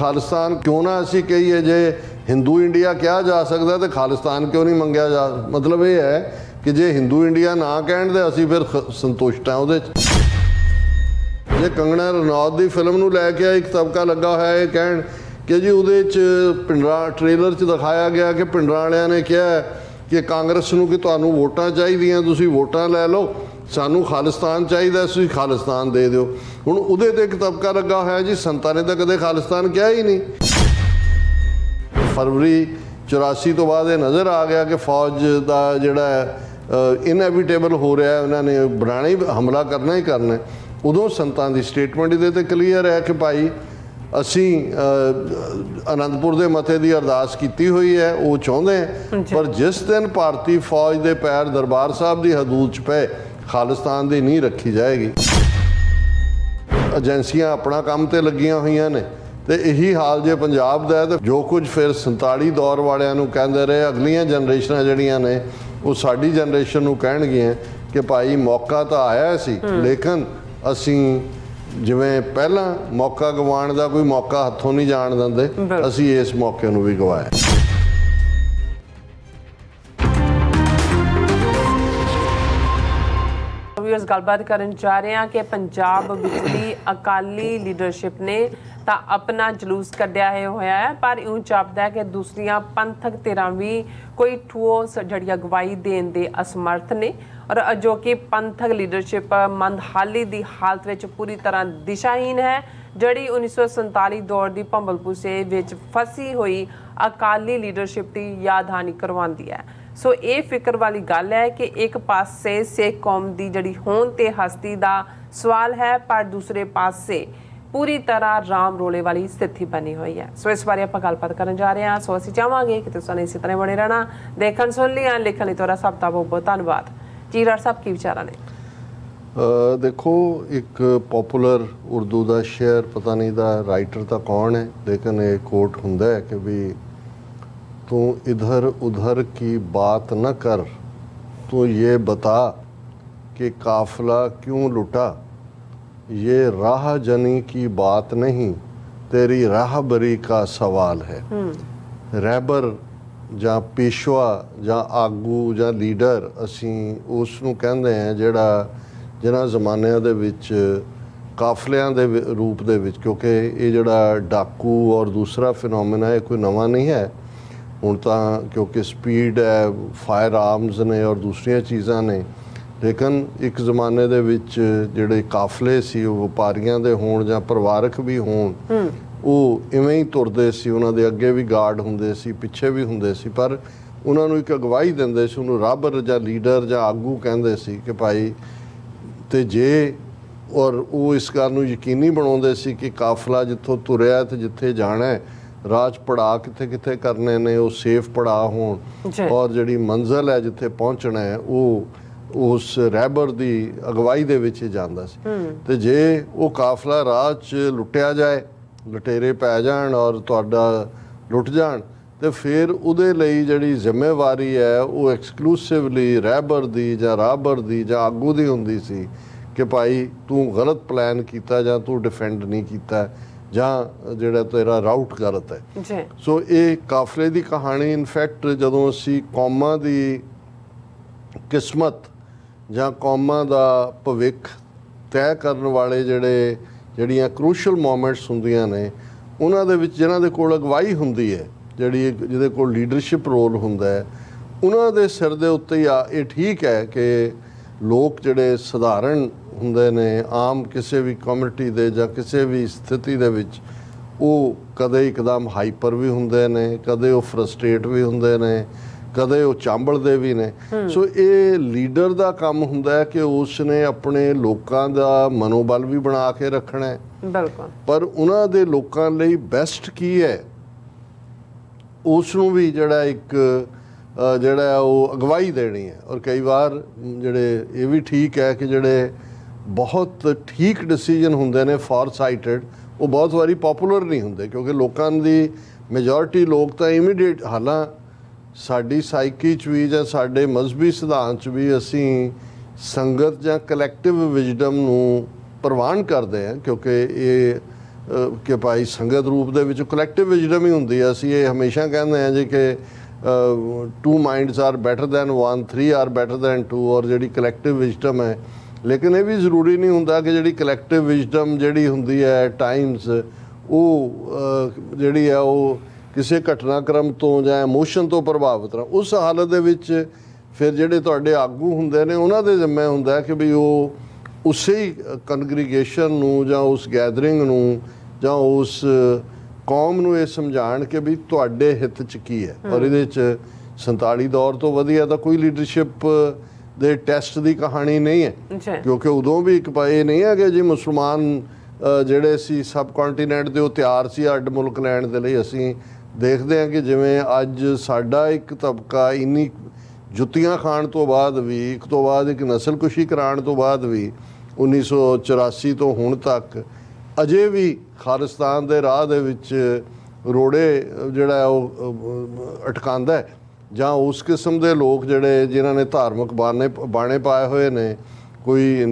ਖਾਲਿਸਤਾਨ ਕਿਉਂ ਨਾ ਅਸੀਂ ਕਹੀਏ, ਜੇ ਹਿੰਦੂ ਇੰਡੀਆ ਕਿਹਾ ਜਾ ਸਕਦਾ ਤੇ ਖਾਲਿਸਤਾਨ ਕਿਉਂ ਨਹੀਂ ਮੰਗਿਆ ਜਾ। ਮਤਲਬ ਇਹ ਹੈ ਕਿ ਜੇ ਹਿੰਦੂ ਇੰਡੀਆ ਨਾ ਕਹਿਣ ਤੇ ਅਸੀਂ ਫਿਰ ਸੰਤੁਸ਼ਟ ਹਾਂ ਉਹਦੇ 'ਚ। ਜੇ ਕੰਗਣਾ ਰਣੌਤ ਦੀ ਫਿਲਮ ਨੂੰ ਲੈ ਕੇ ਇੱਕ ਤਬਕਾ ਲੱਗਾ ਹੋਇਆ ਇਹ ਕਹਿਣ ਕਿ ਜੀ ਉਹਦੇ 'ਚ ਪਿੰਡਰਾਂ ਟ੍ਰੇਲਰ 'ਚ ਦਿਖਾਇਆ ਗਿਆ ਕਿ ਪਿੰਡਰਾਂ ਵਾਲਿਆਂ ਨੇ ਕਿਹਾ ਕਿ ਕਾਂਗਰਸ ਨੂੰ ਕਿ ਤੁਹਾਨੂੰ ਵੋਟਾਂ ਚਾਹੀਦੀਆਂ, ਤੁਸੀਂ ਵੋਟਾਂ ਲੈ ਲਓ, ਸਾਨੂੰ ਖਾਲਿਸਤਾਨ ਚਾਹੀਦਾ, ਤੁਸੀਂ ਖਾਲਿਸਤਾਨ ਦੇ ਦਿਓ। ਹੁਣ ਉਹਦੇ 'ਤੇ ਇੱਕ ਤਬਕਾ ਲੱਗਾ ਹੋਇਆ ਜੀ ਸੰਤਾਂ ਨੇ ਤਾਂ ਕਦੇ ਖਾਲਿਸਤਾਨ ਕਿਹਾ ਹੀ ਨਹੀਂ। ਫਰਵਰੀ 84 ਤੋਂ ਬਾਅਦ ਇਹ ਨਜ਼ਰ ਆ ਗਿਆ ਕਿ ਫੌਜ ਦਾ ਜਿਹੜਾ ਇਨਐਵਿਟੇਬਲ ਹੋ ਰਿਹਾ, ਉਹਨਾਂ ਨੇ ਬਣਾਉਣਾ ਹੀ, ਹਮਲਾ ਕਰਨਾ ਹੀ ਕਰਨਾ। ਉਦੋਂ ਸੰਤਾਂ ਦੀ ਸਟੇਟਮੈਂਟ ਇਹਦੇ 'ਤੇ ਕਲੀਅਰ ਹੈ ਕਿ ਭਾਈ ਅਸੀਂ ਅਨੰਦਪੁਰ ਦੇ ਮੱਥੇ ਦੀ ਅਰਦਾਸ ਕੀਤੀ ਹੋਈ ਹੈ, ਉਹ ਚਾਹੁੰਦੇ ਹਾਂ, ਪਰ ਜਿਸ ਦਿਨ ਭਾਰਤੀ ਫੌਜ ਦੇ ਪੈਰ ਦਰਬਾਰ ਸਾਹਿਬ ਦੀ ਹਦੂਦ 'ਚ ਪਏ, ਖਾਲਿਸਤਾਨ ਦੀ ਨੀਂਹ ਰੱਖੀ ਜਾਏਗੀ। ਏਜੰਸੀਆਂ ਆਪਣਾ ਕੰਮ ਤੇ ਲੱਗੀਆਂ ਹੋਈਆਂ ਨੇ ਤੇ ਇਹੀ ਹਾਲ ਜੇ ਪੰਜਾਬ ਦਾ ਹੈ ਤਾਂ ਜੋ ਕੁਝ ਫਿਰ 47 ਦੌਰ ਵਾਲਿਆਂ ਨੂੰ ਕਹਿੰਦੇ ਰਹੇ, ਅਗਲੀਆਂ ਜਨਰੇਸ਼ਨਾਂ ਜਿਹੜੀਆਂ ਨੇ ਉਹ ਸਾਡੀ ਜਨਰੇਸ਼ਨ ਨੂੰ ਕਹਿਣਗੀਆਂ ਕਿ ਭਾਈ ਮੌਕਾ ਤਾਂ ਆਇਆ ਸੀ, ਲੇਕਿਨ ਅਸੀਂ ਜਿਵੇਂ ਪਹਿਲਾਂ ਮੌਕਾ ਗਵਾਉਣ ਦਾ ਕੋਈ ਮੌਕਾ ਹੱਥੋਂ ਨਹੀਂ ਜਾਣ ਦਿੰਦੇ, ਅਸੀਂ ਇਸ ਮੌਕੇ ਨੂੰ ਵੀ ਗਵਾਇਆ। ਗੱਲਬਾਤ ਕਰਨ ਜਾ ਰਹੇ ਹਾਂ ਕਿ ਪੰਜਾਬ ਵਿਚਲੀ ਅਕਾਲੀ ਲੀਡਰਸ਼ਿਪ ਨੇ ਤਾਂ ਆਪਣਾ ਜਲੂਸ ਕੱਢਿਆ ਹੋਇਆ ਹੈ, ਪਰ ਇਉਂ ਜਾਪਦਾ ਹੈ ਕਿ ਦੂਸਰੀਆਂ ਪੰਥਕ ਧਿਰਾਂ ਵੀ ਕੋਈ ਠੋਸ ਜਿਹੜੀ ਅਗਵਾਈ ਦੇਣ ਦੇ ਅਸਮਰਥ ਨੇ, ਔਰ ਜੋ ਕਿ ਪੰਥਕ ਲੀਡਰਸ਼ਿਪ ਮੰਦਹਾਲੀ ਦੀ ਹਾਲਤ ਵਿੱਚ ਪੂਰੀ ਤਰ੍ਹਾਂ ਦਿਸ਼ਾਹੀਨ ਹੈ, ਜਿਹੜੀ 1947 ਦੌਰ ਦੀ ਭੰਬਲਭੂਸੇ ਵਿੱਚ ਫਸੀ ਹੋਈ ਅਕਾਲੀ ਲੀਡਰਸ਼ਿਪ ਦੀ ਯਾਦਹਾਨੀ ਕਰਵਾਉਂਦੀ ਹੈ। ਸੋ ਇਹ ਫਿਕਰ ਵਾਲੀ ਗੱਲ ਹੈ ਕਿ ਇੱਕ ਪਾਸੇ ਸਿੱਖ ਕੌਮ ਦੀ ਜਿਹੜੀ ਹੋਂਦ ਤੇ ਹਸਤੀ ਦਾ ਸਵਾਲ ਹੈ, ਪਰ ਦੂਸਰੇ ਪਾਸੇ ਪੂਰੀ ਤਰ੍ਹਾਂ ਰਾਮ ਰੋਲੇ ਵਾਲੀ ਸਥਿਤੀ ਬਣੀ ਹੋਈ ਹੈ। ਸੋ ਇਸ ਬਾਰੇ ਆਪਾਂ ਗੱਲਬਾਤ ਕਰਨ ਜਾ ਰਹੇ ਹਾਂ। ਸੋ ਅਸੀਂ ਚਾਹਾਂਗੇ ਕਿ ਤੁਸੀਂ ਇਸੇ ਤਰ੍ਹਾਂ ਬਣੇ ਰਹਿਣਾ। ਦੇਖਣ ਸੁਣ ਲਿਆ, ਲਿਖਣ ਲਈ ਤੁਹਾਡਾ ਸਭ ਦਾ ਬਹੁਤ ਬਹੁਤ ਧੰਨਵਾਦ ਜੀ। ਰਾਜ ਸਾਹਿਬ ਕੀ ਵਿਚਾਰਾਂ ਨੇ? ਦੇਖੋ, ਇੱਕ ਪੋਪੂਲਰ ਉਰਦੂ ਦਾ ਸ਼ੇਅਰ, ਪਤਾ ਨਹੀਂ ਦਾ ਰਾਈਟਰ ਤਾਂ ਕੌਣ ਹੈ, ਲੇਕਿਨ ਇਹ ਕੋਟ ਹੁੰਦਾ ਹੈ ਕਿ ਵੀ तू इधर उधर की बात न कर, तू ये बता कि काफिला क्यों लुटा, ये राह जनी की बात नहीं, तेरी राहबरी का सवाल है। रहबर ਜਾਂ ਪੇਸ਼ਵਾ ਜਾਂ ਆਗੂ ਜਾਂ ਲੀਡਰ ਅਸੀਂ ਉਸ ਨੂੰ ਕਹਿੰਦੇ ਹਾਂ ਜਿਹੜਾ ਜਿਹਨਾਂ ਜ਼ਮਾਨਿਆਂ ਦੇ ਵਿੱਚ ਕਾਫਲਿਆਂ ਦੇ ਰੂਪ ਦੇ ਵਿੱਚ, ਕਿਉਂਕਿ ਇਹ ਜਿਹੜਾ ਡਾਕੂ ਔਰ ਦੂਸਰਾ ਫਿਨੋਮੀਨਾ ਇਹ ਕੋਈ ਨਵਾਂ ਨਹੀਂ ਹੈ ਹੁਣ ਤਾਂ, ਕਿਉਂਕਿ ਸਪੀਡ ਹੈ, ਫਾਇਰ ਆਰਮਸ ਨੇ ਔਰ ਦੂਸਰੀਆਂ ਚੀਜ਼ਾਂ ਨੇ, ਲੇਕਿਨ ਇੱਕ ਜ਼ਮਾਨੇ ਦੇ ਵਿੱਚ ਜਿਹੜੇ ਕਾਫਲੇ ਸੀ ਉਹ ਵਪਾਰੀਆਂ ਦੇ ਹੋਣ ਜਾਂ ਪਰਿਵਾਰਕ ਵੀ ਹੋਣ, ਉਹ ਇਵੇਂ ਹੀ ਤੁਰਦੇ ਸੀ, ਉਹਨਾਂ ਦੇ ਅੱਗੇ ਵੀ ਗਾਰਡ ਹੁੰਦੇ ਸੀ, ਪਿੱਛੇ ਵੀ ਹੁੰਦੇ ਸੀ, ਪਰ ਉਹਨਾਂ ਨੂੰ ਇੱਕ ਅਗਵਾਈ ਦਿੰਦੇ ਸੀ, ਉਹਨੂੰ ਰਾਹਬਰ ਜਾਂ ਲੀਡਰ ਜਾਂ ਆਗੂ ਕਹਿੰਦੇ ਸੀ ਕਿ ਭਾਈ। ਤੇ ਜੇ ਔਰ ਉਹ ਇਸ ਗੱਲ ਨੂੰ ਯਕੀਨੀ ਬਣਾਉਂਦੇ ਸੀ ਕਿ ਕਾਫਲਾ ਜਿੱਥੋਂ ਤੁਰਿਆ ਤੇ ਜਿੱਥੇ ਜਾਣਾ, ਰਾਜ ਪੜਾਅ ਕਿੱਥੇ ਕਿੱਥੇ ਕਰਨੇ ਨੇ, ਉਹ ਸੇਫ ਪੜਾਅ ਹੋਣ, ਔਰ ਜਿਹੜੀ ਮੰਜ਼ਿਲ ਹੈ ਜਿੱਥੇ ਪਹੁੰਚਣਾ ਹੈ ਉਹ ਉਸ ਰਹਿਬਰ ਦੀ ਅਗਵਾਈ ਦੇ ਵਿੱਚ ਹੀ ਜਾਂਦਾ ਸੀ। ਤੇ ਜੇ ਉਹ ਕਾਫਲਾ ਰਾਹ 'ਚ ਲੁੱਟਿਆ ਜਾਏ, ਲੁਟੇਰੇ ਪੈ ਜਾਣ ਔਰ ਤੁਹਾਡਾ ਲੁੱਟ ਜਾਣ, ਤੇ ਫਿਰ ਉਹਦੇ ਲਈ ਜਿਹੜੀ ਜ਼ਿੰਮੇਵਾਰੀ ਹੈ ਉਹ ਐਕਸਕਲੂਸਿਵਲੀ ਰਹਿਬਰ ਦੀ ਜਾਂ ਰਾਹਬਰ ਦੀ ਜਾਂ ਆਗੂ ਦੀ ਹੁੰਦੀ ਸੀ ਕਿ ਭਾਈ ਤੂੰ ਗਲਤ ਪਲਾਨ ਕੀਤਾ ਜਾਂ ਤੂੰ ਡਿਫੈਂਡ ਨਹੀਂ ਕੀਤਾ ਜਾਂ ਜਿਹੜਾ ਤੇਰਾ ਰਾਊਟ ਗਲਤ ਹੈ। ਸੋ ਇਹ ਕਾਫਲੇ ਦੀ ਕਹਾਣੀ, ਇਨਫੈਕਟ ਜਦੋਂ ਅਸੀਂ ਕੌਮਾਂ ਦੀ ਕਿਸਮਤ ਜਾਂ ਕੌਮਾਂ ਦਾ ਭਵਿੱਖ ਤੈਅ ਕਰਨ ਵਾਲੇ ਜਿਹੜੀਆਂ ਕਰੂਸ਼ਲ ਮੂਮੈਂਟਸ ਹੁੰਦੀਆਂ ਨੇ, ਉਹਨਾਂ ਦੇ ਵਿੱਚ ਜਿਨ੍ਹਾਂ ਦੇ ਕੋਲ ਅਗਵਾਈ ਹੁੰਦੀ ਹੈ, ਜਿਹਦੇ ਕੋਲ ਲੀਡਰਸ਼ਿਪ ਰੋਲ ਹੁੰਦਾ ਹੈ, ਉਹਨਾਂ ਦੇ ਸਿਰ ਦੇ ਉੱਤੇ ਹੀ ਇਹ ਠੀਕ ਹੈ ਕਿ ਲੋਕ ਜਿਹੜੇ ਸਧਾਰਨ ਹੁੰਦੇ ਨੇ, ਆਮ ਕਿਸੇ ਵੀ ਕਮਿਊਨਿਟੀ ਦੇ ਜਾਂ ਕਿਸੇ ਵੀ ਸਥਿਤੀ ਦੇ ਵਿੱਚ, ਉਹ ਕਦੇ ਇੱਕਦਮ ਹਾਈਪਰ ਵੀ ਹੁੰਦੇ ਨੇ, ਕਦੇ ਉਹ ਫਰਸਟ੍ਰੇਟ ਵੀ ਹੁੰਦੇ ਨੇ, ਕਦੇ ਉਹ ਚਾਂਬਲਦੇ ਵੀ ਨੇ। ਸੋ ਇਹ ਲੀਡਰ ਦਾ ਕੰਮ ਹੁੰਦਾ ਹੈ ਕਿ ਉਸ ਨੇ ਆਪਣੇ ਲੋਕਾਂ ਦਾ ਮਨੋਬਲ ਵੀ ਬਣਾ ਕੇ ਰੱਖਣਾ ਹੈ, ਪਰ ਉਹਨਾਂ ਦੇ ਲੋਕਾਂ ਲਈ ਬੈਸਟ ਕੀ ਹੈ ਉਸ ਨੂੰ ਵੀ ਜਿਹੜਾ ਉਹ ਅਗਵਾਈ ਦੇਣੀ ਹੈ। ਔਰ ਕਈ ਵਾਰ ਜਿਹੜੇ ਇਹ ਵੀ ਠੀਕ ਹੈ ਕਿ ਜਿਹੜੇ ਬਹੁਤ ਠੀਕ ਡਿਸੀਜਨ ਹੁੰਦੇ ਨੇ, ਫਾਰਸਾਈਟਡ, ਉਹ ਬਹੁਤ ਵਾਰੀ ਪੋਪੂਲਰ ਨਹੀਂ ਹੁੰਦੇ, ਕਿਉਂਕਿ ਲੋਕਾਂ ਦੀ ਮੈਜੋਰਿਟੀ ਲੋਕ ਤਾਂ ਇਮੀਡੀਏਟ, ਹਾਲਾਂ ਸਾਡੀ ਸਾਈਕੀ 'ਚ ਵੀ ਜਾਂ ਸਾਡੇ ਮਜ਼ਹਬੀ ਸਿਧਾਂਤ 'ਚ ਵੀ ਅਸੀਂ ਸੰਗਤ ਜਾਂ ਕਲੈਕਟਿਵ ਵਿਜ਼ਡਮ ਨੂੰ ਪ੍ਰਵਾਨ ਕਰਦੇ ਹਾਂ, ਕਿਉਂਕਿ ਇਹ ਕਿ ਭਾਈ ਸੰਗਤ ਰੂਪ ਦੇ ਵਿੱਚ ਕਲੈਕਟਿਵ ਵਿਜ਼ਡਮ ਹੀ ਹੁੰਦੀ ਹੈ। ਅਸੀਂ ਇਹ ਹਮੇਸ਼ਾ ਕਹਿੰਦੇ ਹਾਂ ਜੀ ਕਿ 2 minds are better than 1, 3 are better than 2, ਔਰ ਜਿਹੜੀ ਕਲੈਕਟਿਵ ਵਿਜ਼ਡਮ ਹੈ। ਲੇਕਿਨ ਇਹ ਵੀ ਜ਼ਰੂਰੀ ਨਹੀਂ ਹੁੰਦਾ ਕਿ ਜਿਹੜੀ ਕਲੈਕਟਿਵ ਵਿਜ਼ਡਮ ਜਿਹੜੀ ਹੁੰਦੀ ਹੈ ਟਾਈਮਸ ਉਹ ਜਿਹੜੀ ਹੈ ਉਹ ਕਿਸੇ ਘਟਨਾਕ੍ਰਮ ਤੋਂ ਜਾਂ ਇਮੋਸ਼ਨ ਤੋਂ ਪ੍ਰਭਾਵਿਤ ਨਾ, ਉਸ ਹਾਲਤ ਦੇ ਵਿੱਚ ਫਿਰ ਜਿਹੜੇ ਤੁਹਾਡੇ ਆਗੂ ਹੁੰਦੇ ਨੇ ਉਹਨਾਂ ਦੇ ਜ਼ਿੰਮੇ ਹੁੰਦਾ ਕਿ ਵੀ ਉਹ ਉਸੇ ਹੀ ਕੰਗਰੀਗੇਸ਼ਨ ਨੂੰ ਜਾਂ ਉਸ ਗੈਦਰਿੰਗ ਨੂੰ ਜਾਂ ਉਸ ਕੌਮ ਨੂੰ ਇਹ ਸਮਝਾਉਣ ਕਿ ਵੀ ਤੁਹਾਡੇ ਹਿੱਤ 'ਚ ਕੀ ਹੈ। ਔਰ ਇਹਦੇ 'ਚ 47 ਦੌਰ ਤੋਂ ਵਧੀਆ ਤਾਂ ਕੋਈ ਲੀਡਰਸ਼ਿਪ ਦੇ ਟੈਸਟ ਦੀ ਕਹਾਣੀ ਨਹੀਂ ਹੈ, ਕਿਉਂਕਿ ਉਦੋਂ ਵੀ ਇੱਕ ਇਹ ਨਹੀਂ ਹੈ ਕਿ ਜੀ ਮੁਸਲਮਾਨ ਜਿਹੜੇ ਸੀ ਸਬ ਕੰਟੀਨੈਂਟ ਦੇ ਉਹ ਤਿਆਰ ਸੀ ਅੱਡ ਮੁਲਕ ਲੈਣ ਦੇ ਲਈ। ਅਸੀਂ ਦੇਖਦੇ ਹਾਂ ਕਿ ਜਿਵੇਂ ਅੱਜ ਸਾਡਾ ਇੱਕ ਤਬਕਾ ਇੰਨੀ ਜੁੱਤੀਆਂ ਖਾਣ ਤੋਂ ਬਾਅਦ ਵੀ, ਇੱਕ ਤੋਂ ਬਾਅਦ ਇੱਕ ਨਸਲਕੁਸ਼ੀ ਕਰਾਉਣ ਤੋਂ ਬਾਅਦ ਵੀ 1984 ਤੋਂ ਹੁਣ ਤੱਕ ਅਜੇ ਵੀ ਖਾਲਿਸਤਾਨ ਦੇ ਰਾਹ ਦੇ ਵਿੱਚ ਰੋੜੇ ਜਿਹੜਾ ਉਹ ਅਟਕਾਉਂਦਾ ਹੈ, ਜਾਂ ਉਸ ਕਿਸਮ ਦੇ ਲੋਕ ਜਿਹੜੇ ਜਿਨ੍ਹਾਂ ਨੇ ਧਾਰਮਿਕ ਬਾਣੇ ਪਾਏ ਹੋਏ ਨੇ, ਕੋਈ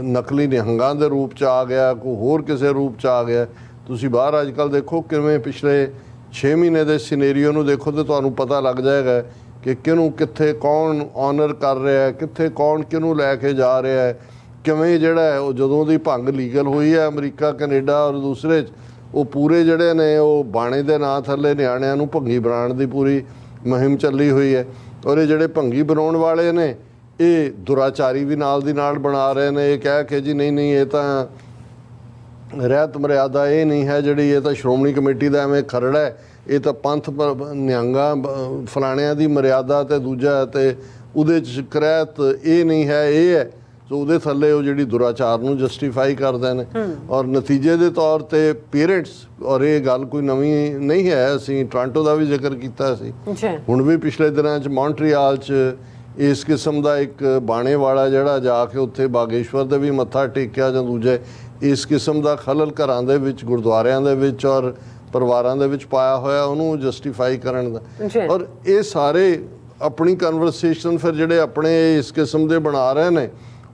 ਨਕਲੀ ਨਿਹੰਗਾਂ ਦੇ ਰੂਪ 'ਚ ਆ ਗਿਆ, ਕੋਈ ਹੋਰ ਕਿਸੇ ਰੂਪ 'ਚ ਆ ਗਿਆ। ਤੁਸੀਂ ਬਾਹਰ ਅੱਜ ਕੱਲ੍ਹ ਦੇਖੋ ਕਿਵੇਂ ਪਿਛਲੇ 6 ਮਹੀਨੇ ਦੇ ਸਿਨੇਰੀਓ ਨੂੰ ਦੇਖੋ ਤੇ ਤੁਹਾਨੂੰ ਪਤਾ ਲੱਗ ਜਾਏਗਾ ਕਿ ਕਿਹਨੂੰ ਕਿੱਥੇ ਕੌਣ ਆਨਰ ਕਰ ਰਿਹਾ ਹੈ, ਕਿੱਥੇ ਕੌਣ ਕਿਹਨੂੰ ਲੈ ਕੇ ਜਾ ਰਿਹਾ ਹੈ, ਕਿਵੇਂ ਜਿਹੜਾ ਹੈ ਉਹ ਜਦੋਂ ਦੀ ਭੰਗ ਲੀਗਲ ਹੋਈ ਹੈ ਅਮਰੀਕਾ ਕੈਨੇਡਾ ਔਰ ਦੂਸਰੇ 'ਚ, ਉਹ ਪੂਰੇ ਜਿਹੜੇ ਨੇ ਉਹ ਬਾਣੇ ਦੇ ਨਾਂ ਥੱਲੇ ਨਿਆਣਿਆਂ ਨੂੰ ਭੰਗੀ ਬਣਾਉਣ ਦੀ ਪੂਰੀ ਮੁਹਿੰਮ ਚੱਲੀ ਹੋਈ ਹੈ। ਔਰ ਇਹ ਜਿਹੜੇ ਭੰਗੀ ਬਣਾਉਣ ਵਾਲੇ ਨੇ ਇਹ ਦੁਰਾਚਾਰੀ ਵੀ ਨਾਲ ਦੀ ਨਾਲ ਬਣਾ ਰਹੇ ਨੇ, ਇਹ ਕਹਿ ਕੇ ਜੀ ਨਹੀਂ ਨਹੀਂ ਇਹ ਤਾਂ ਰਹਿਤ ਮਰਿਆਦਾ ਇਹ ਨਹੀਂ ਹੈ ਜਿਹੜੀ, ਇਹ ਤਾਂ ਸ਼੍ਰੋਮਣੀ ਕਮੇਟੀ ਦਾ ਐਵੇਂ ਖਰੜਾ ਹੈ, ਇਹ ਤਾਂ ਪੰਥ ਨਿਹੰਗਾਂ ਫਲਾਣਿਆਂ ਦੀ ਮਰਿਆਦਾ ਤੇ ਦੂਜਾ ਤੇ ਉਹਦੇ 'ਚ ਕਰੈਤ ਇਹ ਨਹੀਂ ਹੈ, ਇਹ ਹੈ। ਸੋ ਉਹਦੇ ਥੱਲੇ ਉਹ ਜਿਹੜੀ ਦੁਰਾਚਾਰ ਨੂੰ ਜਸਟੀਫਾਈ ਕਰਦੇ ਨੇ। ਔਰ ਨਤੀਜੇ ਦੇ ਤੌਰ ਤੇ ਪੇਰੈਂਟਸ, ਔਰ ਇਹ ਗੱਲ ਕੋਈ ਨਵੀਂ ਨਹੀਂ ਹੈ, ਅਸੀਂ ਟੋਰਾਂਟੋ ਦਾ ਵੀ ਜ਼ਿਕਰ ਕੀਤਾ ਸੀ, ਹੁਣ ਵੀ ਪਿਛਲੇ ਦਿਨਾਂ 'ਚ ਮੌਂਟਰੀਆਲ 'ਚ ਇਸ ਕਿਸਮ ਦਾ ਇੱਕ ਬਾਣੇ ਵਾਲਾ ਜਿਹੜਾ ਜਾ ਕੇ ਉੱਥੇ ਬਾਗੇਸ਼ਵਰ ਦੇ ਵੀ ਮੱਥਾ ਟੇਕਿਆ, ਜਾਂ ਦੂਜੇ ਇਸ ਕਿਸਮ ਦਾ ਖਲਲ ਘਰਾਂ ਦੇ ਵਿੱਚ, ਗੁਰਦੁਆਰਿਆਂ ਦੇ ਵਿੱਚ ਔਰ ਪਰਿਵਾਰਾਂ ਦੇ ਵਿੱਚ ਪਾਇਆ ਹੋਇਆ, ਉਹਨੂੰ ਜਸਟੀਫਾਈ ਕਰਨ ਦਾ। ਔਰ ਇਹ ਸਾਰੇ ਆਪਣੀ ਕਨਵਰਸੇਸ਼ਨ ਫਿਰ ਜਿਹੜੇ ਆਪਣੇ ਇਸ ਕਿਸਮ ਦੇ ਬਣਾ ਰਹੇ ਨੇ,